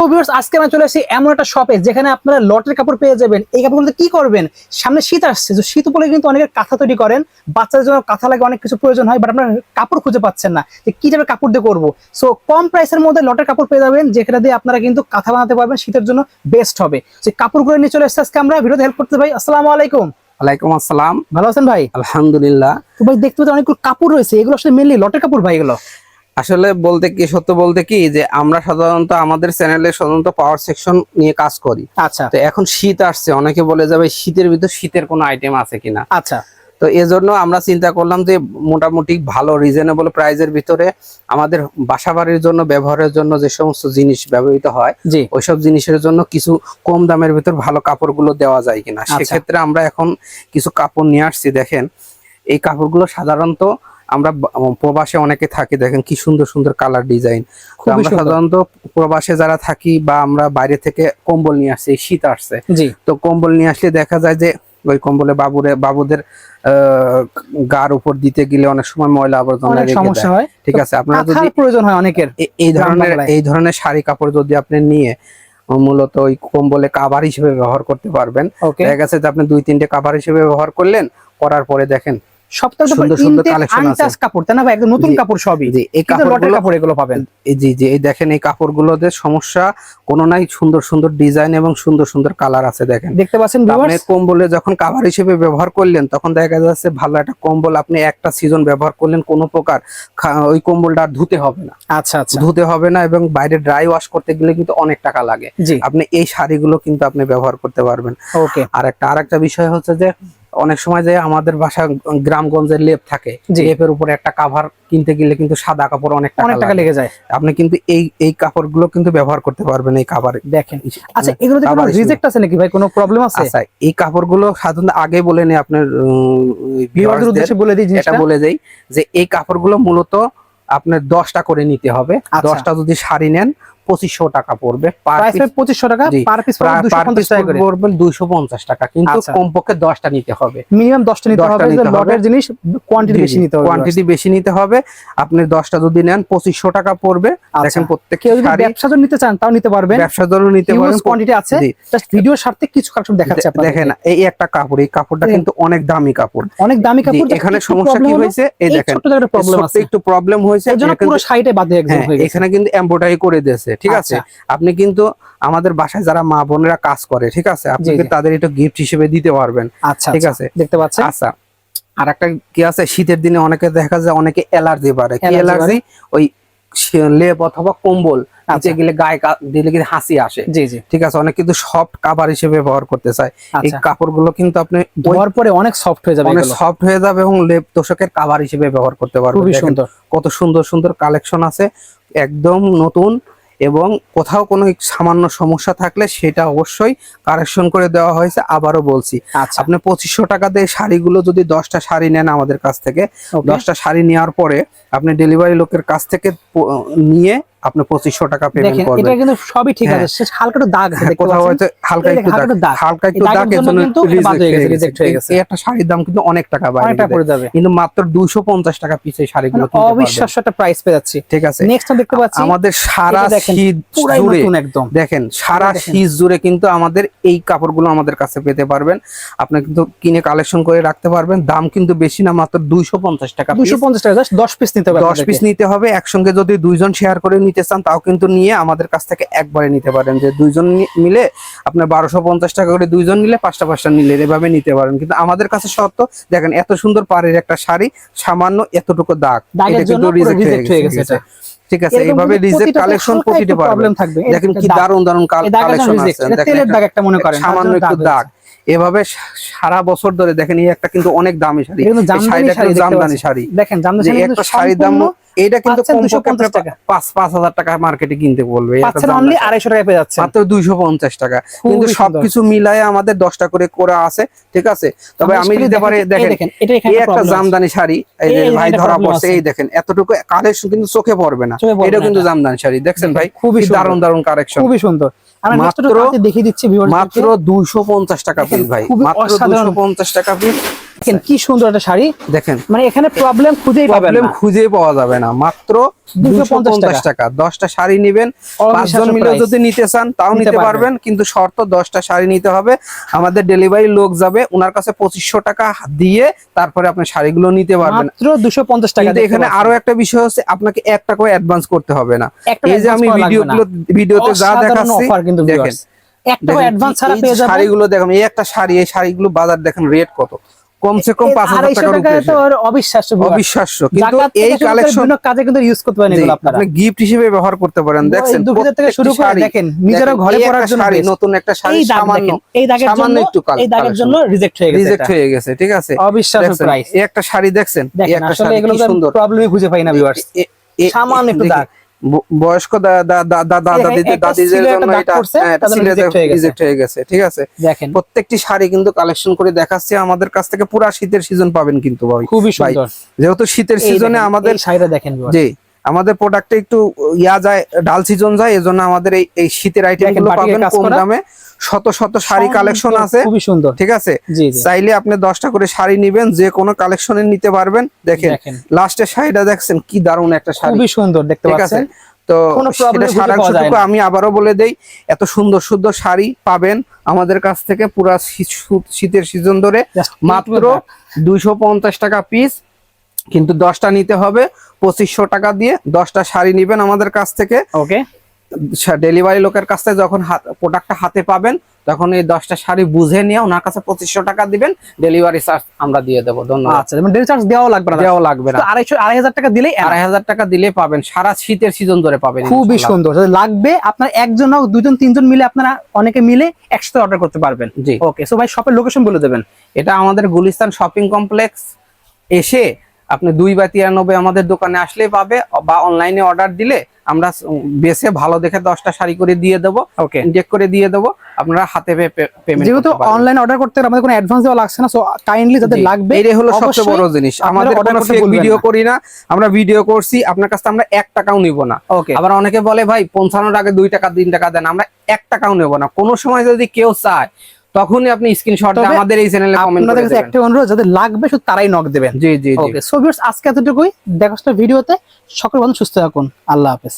Viewers আজকে আমরা চলে আসছি এমন একটা শপে যেখানে আপনারা লটের কাপড় পেয়ে যাবেন। এই কাপড়গুলো কি করবেন, সামনে শীত আসছে, তো শীত উপলক্ষে কিন্তু অনেকে কাঁথা তৈরি করেন, বাচ্চাদের জন্য কাঁথা লাগে, অনেক কিছু প্রয়োজন হয়, বাট আপনারা কাপড় খুঁজে পাচ্ছেন না যে কি টাইপের কাপড় দিয়ে করবো। সো কম প্রাইসের মধ্যে লটের কাপড় পেয়ে যাবেন, যেখানে দিয়ে আপনারা কিন্তু কাঁথা বানাতে পারবেন, শীতের জন্য বেস্ট হবে। সেই কাপড়গুলো নিয়ে চলে আসছে আজকে আমরা ভিডিওতে হেল্প করতে। ভাই আসসালামু আলাইকুম। ওয়ালাইকুম আসসালাম। ভালো আছেন ভাই? আলহামদুলিল্লাহ। তো ভাই দেখতে পাচ্ছি অনেকগুলো কাপড় রয়েছে, এগুলো আসলে মেনলি লটের কাপড় ভাই? এগুলো আসলে সত্য বলতে কি যে আমরা সাধারণত আমাদের চ্যানেলে সাধারণত পাওয়ার সেকশন নিয়ে কাজ করি। আচ্ছা, তো এখন শীত আসছে, অনেকে বলে যাবে শীতের ভিতর শীতের কোনো আইটেম আছে কিনা। আচ্ছা, তো এজন্য আমরা চিন্তা করলাম যে মোটামুটি ভালো রিজনেবল প্রাইসের ভিতরে আমাদের বাসাবাড়ির জন্য ব্যবহারের জন্য যে সমস্ত জিনিস ব্যবহৃত হয় ওইসব জিনিসের জন্য কিছু কম দামের ভিতর ভালো কাপড়গুলো দেওয়া যায় কিনা। সেক্ষেত্রে আমরা এখন কিছু কাপড় নিয়ে আসছি। দেখেন এই কাপড়গুলো সাধারণত আমরা প্রবাসে অনেকে থাকি, দেখেন কি সুন্দর সুন্দর কালার ডিজাইন। আমরা সাধারণত প্রবাসে যারা থাকি বা আমরা বাইরে থেকে কম্বল নিয়ে আসছি, শীত আসছে, তো কম্বল নিয়ে আসলে দেখা যায় যে ওই কম্বলে বাবুদের গার উপর দিতে গেলে অনেক সময় ময়লা আবর্জনা সমস্যা হয়। ঠিক আছে, আপনারা যদি প্রয়োজন হয় অনেকের এই ধরনের শাড়ি কাপড় যদি আপনি নিয়ে মূলত ওই কম্বলে কাভার হিসেবে ব্যবহার করতে পারবেন। দেখা গেছে যে আপনি 2-3টে কাভার হিসেবে ব্যবহার করলেন, করার পরে দেখেন সুন্দর সুন্দর কালেকশন আছে, কাপড় তাই না ভাই? একদম নতুন কাপড় সবই, এই কাপড় এগুলো পাবেন। জি জি, এই দেখেন এই কাপড়গুলোতে সমস্যা কোনো নাই, সুন্দর সুন্দর ডিজাইন এবং সুন্দর সুন্দর কালার আছে। দেখেন, দেখতে পাচ্ছেন আপনি কম্বলে যখন কাভার হিসেবে ব্যবহার করলেন তখন দেখা যাচ্ছে ভালো একটা কম্বল আপনি একটা সিজন ব্যবহার করলেন, কোনো প্রকার ওই কম্বলটা আর ধুতে হবে না। আচ্ছা আচ্ছা, ধুতে হবে না, এবং বাইরে ড্রাই ওয়াশ করতে গেলে কিন্তু অনেক টাকা লাগে। আপনি এই শাড়িগুলো কিন্তু আপনি ব্যবহার করতে পারবেন। ওকে, আরেকটা বিষয় হচ্ছে যে অনেক সময় যে আমাদের বাসা গ্রামগঞ্জের লেপ থাকে, লেপের উপরে একটা কাভার কিনতে গেলে কিন্তু সাদা কাপড় অনেক টাকা লেগে যায়। আপনি কিন্তু এই কাপড়গুলো কিন্তু ব্যবহার করতে পারবেন এই কাভারে। দেখেন, আচ্ছা এগুলোতে কোনো রিজেক্ট আছে নাকি ভাই, কোনো প্রবলেম আছে? আচ্ছা, এই কাপড়গুলো সাধারণত আগে বলে নেই, আপনার ভিউয়ারদের উদ্দেশ্যে বলে দিই, এটা বলে দেই যে এই কাপড়গুলো মূলত আপনার 10টা করে নিতে হবে। 10টা যদি শাড়ি নেন 2500 টাকা পড়বে, 2500 টাকা পার পিস, 250 টাকা, কিন্তু কমপক্ষে 10টা নিতে হবে, মিনিমাম 10টা নিতে হবে। লটের জিনিস কোয়ান্টিটি বেশি নিতে হবে, কোয়ান্টিটি বেশি নিতে হবে। আপনি 10টা যদি নেন 2500 টাকা পড়বে। দেখেন প্রত্যেক কেউ যদি ব্যবসার জন্য নিতে চান তাও নিতে পারবেন, ব্যবসার জন্য নিতে পারবেন, কোয়ান্টিটি আছে। জাস্ট ভিডিওর স্বার্থে কিছু কালেকশন দেখাচ্ছি আপনাদের। দেখেন এই একটা কাপড়, এই কাপড়টা কিন্তু অনেক দামি কাপড়, অনেক দামি কাপড়। এখানে সমস্যা কি হয়েছে, এই দেখেন ছোট একটা প্রবলেম আছে, একটু প্রবলেম হয়েছে, এজন্য পুরো সাইডে বাঁধে একদম হয়ে গেছে। এখানে কিন্তু এমব্রয়ডারি করে দিয়েছে। ঠিক আছে, আপনি কিন্তু আমাদের বাসায় যারা মা বোনেরা কাজ করে, ঠিক আছে, আপনি তাদের এটা গিফট হিসেবে দিতে পারবেন। ঠিক আছে, দেখতে পাচ্ছেন। আচ্ছা, আর একটা কি আছে, শীতের দিনে অনেকে দেখা যায় অনেকে অ্যালার্জি বাড়ে। কি অ্যালার্জি? ওই লেপ অথবা কম্বল নিচে গেলে গায়ে দিলে কিন্তু হাসি আসে। জি জি, ঠিক আছে, অনেক কিন্তু সফট কাভার হিসেবে ব্যবহার করতে চায়। এই কাপড়গুলো কিন্তু আপনি ধোয়ার পরে অনেক সফট হয়ে যাবে, অনেক সফট হয়ে যাবে, এবং লেপ তোষকের কাভার হিসেবে ব্যবহার করতে পারবেন। খুবই সুন্দর, কত সুন্দর সুন্দর কালেকশন আছে, একদম নতুন। এবং কোথাও কোনো সামান্য সমস্যা থাকলে সেটা অবশ্যই কারেকশন করে দেওয়া হয়েছে। আবারও বলছি, আপনি 2500 টাকা দিয়ে শাড়িগুলো যদি 10টা শাড়ি নেন আমাদের কাছ থেকে, 10টা শাড়ি নেওয়ার পরে আপনি ডেলিভারি লোকের কাছ থেকে নিয়ে আপনি 2500 টাকা পেমেন্ট করবেন। এটা কিন্তু সবই ঠিক আছে, হালকা একটু দাগ আছে, কোথাও হয়তো হালকা একটু দাগ, এর জন্য কিন্তু রিজেক্ট হয়ে গেছে। এই একটা শাড়ির দাম কিন্তু অনেক টাকা পড়ে যাবে, কিন্তু মাত্র 250 টাকা পিস এই শাড়িগুলো কিনতে পারবেন। অবিশ্বাস্য একটা প্রাইস পেয়ে যাচ্ছি। ঠিক আছে, নেক্সট দেখতে পাচ্ছি আমাদের সারা শীত জুড়ে, একদম দেখেন সারা শীত জুড়ে কিন্তু আমাদের এই কাপড়গুলো আমাদের কাছে পেতে পারবেন। আপনি কিন্তু কিনে কালেকশন করে রাখতে পারবেন। দাম কিন্তু বেশি না, মাত্র 250 টাকা। 250 টাকা, জাস্ট 10 পিস নিতে হবে, 10 পিস নিতে হবে। একসঙ্গে যদি দুইজন শেয়ার করে নিতে চান তাও কিন্তু নিয়ে আমাদের কাছ থেকে একবারে নিতে পারেন। যে দুইজন মিলে আপনার 1250 টাকা করে, দুইজন নিলে 5টা নিলে এভাবে নিতে পারেন। কিন্তু আমাদের কাছে শর্ত, দেখেন এত সুন্দর পাড়ের একটা শাড়ি, সামান্য এতটুকু দাগ, এটা কিন্তু রিজেক্ট হয়ে গেছে। ঠিক আছে, এইভাবে রিজেক্ট কালেকশন প্রতিটা প্রবলেম থাকবে। দেখেন কি দারুন দারুন কালেকশন আছে, তেলের দাগ একটা মনে করেন, সামান্য একটু দাগ, এভাবে সারা বছর ধরে। দেখেন এই একটা কিন্তু অনেক দামি শাড়ি, জামদানি শাড়ি। দেখেন জামদানি একটা শাড়ির দাম এটা কিন্তু 250 টাকা, 5,000 টাকা মার্কেটে কিনতে বলবে, অনলি 250 টাকা পেয়ে যাচ্ছে, মাত্র 250 টাকা। কিন্তু সবকিছু মিলায়ে আমাদের 10টা করে করা আছে। ঠিক আছে, তবে আমি দিতে পারি। দেখেন এই একটা জামদানি শাড়ি, এই যে ভাই ধরা পড়ছে, এই দেখেন এতটুকু কালেকশন কিন্তু চোখে পড়বে না, এটা কিন্তু জামদানি শাড়ি। দেখছেন ভাই, খুবই দারুণ দারুণ কালেকশন, খুবই সুন্দর। মাত্র দেখিয়ে দিচ্ছি, মাত্র 250 টাকা পিস ভাই, মাত্র 250 টাকা পিস। দেখেন কি সুন্দর একটা শাড়ি, দেখেন মানে এখানে প্রবলেম খুঁজেই পাবেন প্রবলেম না। খুঁজে পাওয়া যাবে না, মাত্র 250 টাকা। 10টা শাড়ি নেবেন, 5 জন মিলে যদি নিতে চান তাও নিতে পারবেন, কিন্তু শর্ত 10টা শাড়ি নিতে হবে। আমাদের ডেলিভারি লোক যাবে, ওনার কাছে 2500 টাকা দিয়ে তারপরে আপনি শাড়িগুলো নিতে পারবেন, মাত্র 250 টাকা। কিন্তু এখানে আরো একটা বিষয় হচ্ছে, আপনাকে 1 টাকাও অ্যাডভান্স করতে হবে না। এই যে আমি ভিডিওতে যা দেখাচ্ছি, দেখেন একটা অ্যাডভান্স ছাড়া পেয়ে যাবেন। শাড়িগুলো দেখেন, এই একটা শাড়ি, এই শাড়িগুলো বাজার দেখেন রেট কত, কমসে কম 5000 টাকার উপরে। তো অবিশ্বাস্য, অবিশ্বাস্য, কিন্তু এই কালেকশন বিভিন্ন কাজে কিন্তু ইউজ করতে পারেন এগুলো আপনারা। আপনি গিফট হিসেবে ব্যবহার করতে পারেন। দেখেন 2000 থেকে শুরু করে দেখেন নিজেরা ঘরে পরার জন্য শাড়ি, নতুন একটা শাড়ি, সামান্য এই দাগের জন্য, একটু এই দাগের জন্য রিজেক্ট হয়ে গেছে, রিজেক্ট হয়ে গেছে, ঠিক আছে। অবিশ্বাস্য প্রাইস। এই একটা শাড়ি দেখছেন, এই একটা আসলে শাড়ি এগুলো কি সুন্দর, প্রবলেমই খুঁজে পাই না ভিউয়ার্স, সামান্য একটু দাগ। বয়স্ক দাদিদের জন্য এটা রিজেক্ট হয়ে গেছে, ঠিক আছে। দেখেন প্রত্যেকটি শাড়ি কিন্তু কালেকশন করে দেখাচ্ছি, আমাদের কাছ থেকে পুরা শীতের সিজন পাবেন কিন্তু ভাই, খুবই সুন্দর। যেহেতু শীতের সিজনে আমাদের শাড়িটা দেখেন জি, আমাদের প্রোডাক্টে একটু যায়, ডাল সিজন যায়, এজন্য আমাদের এই শীতের আইটেম গুলো পাবেন কম দামে। শত শত শাড়ি কালেকশন আছে, খুবই সুন্দর, ঠিক আছে। জি জি, চাইলে আপনি 10টা করে শাড়ি নেবেন, যে কোনো কালেকশনে নিতে পারবেন। দেখেন লাস্টের শাড়িটা দেখছেন কি দারুণ একটা শাড়ি, খুবই সুন্দর দেখতে পাচ্ছেন। তো কোনো প্রবলেম সারাংশটুকু আমি আবারও বলে দেই, এত সুন্দর সুন্দর শাড়ি পাবেন আমাদের কাছ থেকে পুরা শীতের সিজন ধরে মাত্র 250 টাকা পিস, কিন্তু 10টা নিতে হবে 2500 টাকা দিয়ে। 10টা শাড়ি নেবেন আমাদের কাছ থেকে, ওকে। ডেলিভারি লোকের কাছ থেকে যখন প্রোডাক্টটা হাতে পাবেন, তখন এই 10টা শাড়ি বুঝে নিয়ে ওনার কাছে 2500 টাকা দিবেন, ডেলিভারি চার্জ আমরা দিয়ে দেবো। ধন্যবাদ। আচ্ছা, মানে ডেলিভারি চার্জ দেওয়া লাগবে না? দেওয়া লাগবে না। 2,500 টাকা দিলেই, 2,500 টাকা দিলে পাবেন, সারা শীতের সিজন ধরে পাবেন। খুবই সুন্দর। যদি লাগবে আপনার একজন হোক, দুজন তিনজন মিলে, আপনারা অনেকে মিলে একসাথে অর্ডার করতে পারবেন। জি, ওকে। সো ভাই শপের লোকেশন বলে দেবেন। এটা আমাদের গুলিস্তান শপিং কমপ্লেক্স, এসে আপনি 2/93 আমাদের দোকানে আসলেই পাবে, বা অনলাইনে অর্ডার দিলে আমরা বেসে ভালো দেখে 10টা শাড়ি করে দিয়ে দেবো, ওকে, ইনটেক করে দিয়ে দেবো, আপনারা হাতে পেমেন্ট। যেহেতু অনলাইন অর্ডার করতে আমাদের কোনো অ্যাডভান্স দেওয়া লাগছে না, সো কাইন্ডলি যাদের লাগবে, এই হলো সবচেয়ে বড় জিনিস। আমাদের কোনো ফেক ভিডিও করি না, আমরা ভিডিও করছি, আপনার কাছে আমরা 1 টাকাও নিব না। ওকে। আবার অনেকে বলে ভাই পৌঁছানোর আগে 2 টাকা 3 টাকা দেন, আমরা 1 টাকাও নেব না। কোনো সময় যদি কেউ চায়, তখনই আপনি স্ক্রিনশট দিয়ে আমাদের এই চ্যানেলে কমেন্ট করে দেবেন। একটা অনুরোধ, যাদের লাগবে শুধু তারাই নক দেবেন। জি জি জি। ওকে। সো ভিউয়ার্স, আজকে এতটুকুই। দেখা হচ্ছে ভিডিওতে। সকল বন্ধু সুস্থ থাকুন। আল্লাহ হাফেজ।